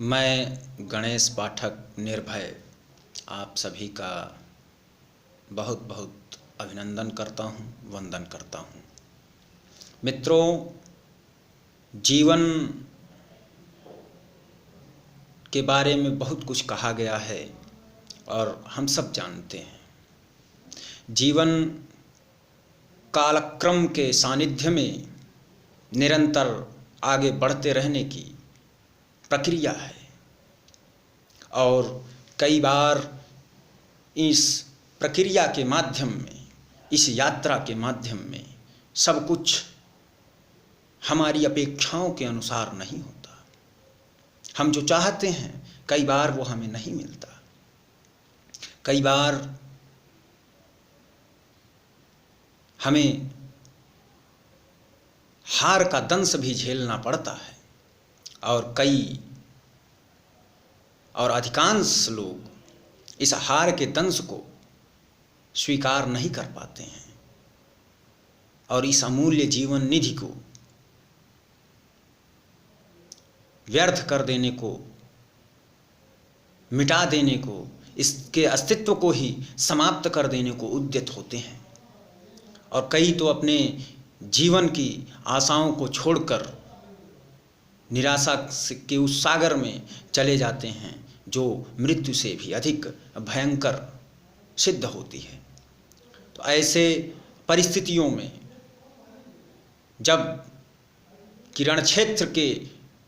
मैं गणेश पाठक निर्भय आप सभी का बहुत बहुत अभिनंदन करता हूँ, वंदन करता हूँ। मित्रों, जीवन के बारे में बहुत कुछ कहा गया है और हम सब जानते हैं। जीवन कालक्रम के सानिध्य में निरंतर आगे बढ़ते रहने की प्रक्रिया है और कई बार इस प्रक्रिया के माध्यम में, इस यात्रा के माध्यम में सब कुछ हमारी अपेक्षाओं के अनुसार नहीं होता। हम जो चाहते हैं कई बार वो हमें नहीं मिलता। कई बार हमें हार का दंश भी झेलना पड़ता है और अधिकांश लोग इस हार के दंश को स्वीकार नहीं कर पाते हैं और इस अमूल्य जीवन निधि को व्यर्थ कर देने को, मिटा देने को, इसके अस्तित्व को ही समाप्त कर देने को उद्यत होते हैं। और कई तो अपने जीवन की आशाओं को छोड़कर निराशा के उस सागर में चले जाते हैं जो मृत्यु से भी अधिक भयंकर सिद्ध होती है। तो ऐसे परिस्थितियों में जब किरण क्षेत्र के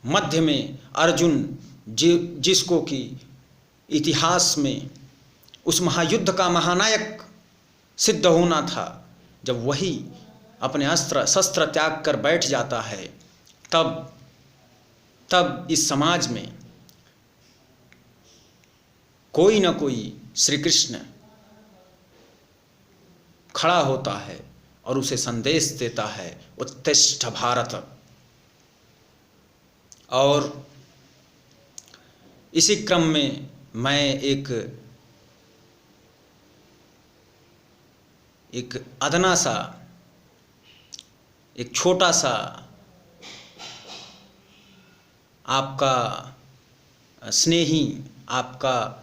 मध्य में अर्जुन जिसको कि इतिहास में उस महायुद्ध का महानायक सिद्ध होना था, जब वही अपने अस्त्र शस्त्र त्याग कर बैठ जाता है, तब इस समाज में कोई न कोई श्री कृष्ण खड़ा होता है और उसे संदेश देता है, उत्तिष्ठ भारत। और इसी क्रम में मैं एक अदना सा, एक छोटा सा आपका स्नेही, आपका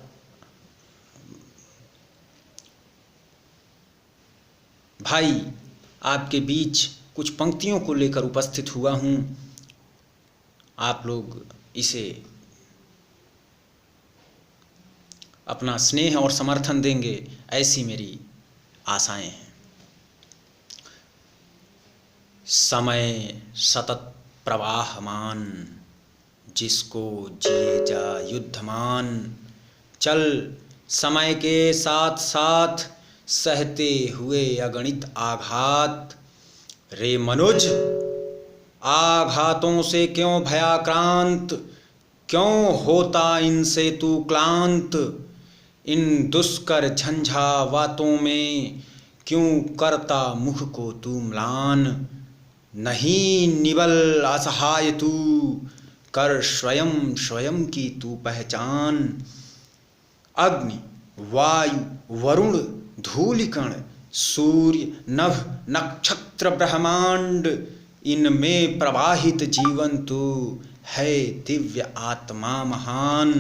भाई आपके बीच कुछ पंक्तियों को लेकर उपस्थित हुआ हूँ। आप लोग इसे अपना स्नेह और समर्थन देंगे, ऐसी मेरी आशाएं हैं। समय सतत प्रवाहमान, जिसको जिए जा युद्धमान। चल समय के साथ साथ सहते हुए अगणित आघात। रे मनुज, आघातों से क्यों भयाक्रांत, क्यों होता इनसे तू क्लांत। इन दुष्कर झंझावातों में क्यों करता मुख को तू म्लान। नहीं निबल असहाय तू, कर स्वयं स्वयं की तू पहचान। अग्नि वायु वरुण धूलिकण सूर्य नभ नक्षत्र ब्रह्मांड, इनमें प्रवाहित जीवन तू है दिव्य आत्मा महान।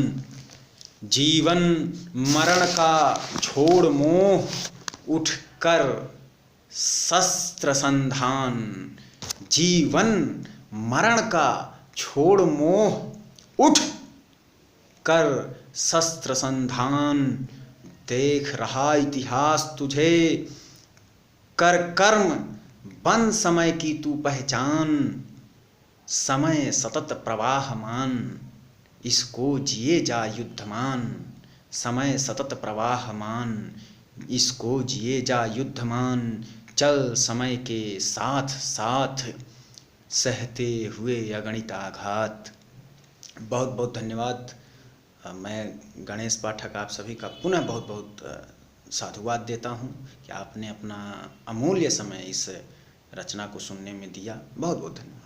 जीवन मरण का छोड़ मोह, उठकर शस्त्र संधान। जीवन मरण का छोड़ मोह, उठ कर शस्त्र संधान। देख रहा इतिहास तुझे, कर कर्म बन समय की तू पहचान। समय सतत प्रवाहमान, इसको जिए जा युद्धमान। समय सतत प्रवाहमान, इसको जिए जा युद्धमान। चल समय के साथ साथ सहते हुए अगणित आघात। बहुत बहुत धन्यवाद। मैं गणेश पाठक आप सभी का पुनः बहुत बहुत साधुवाद देता हूँ कि आपने अपना अमूल्य समय इस रचना को सुनने में दिया। बहुत बहुत धन्यवाद।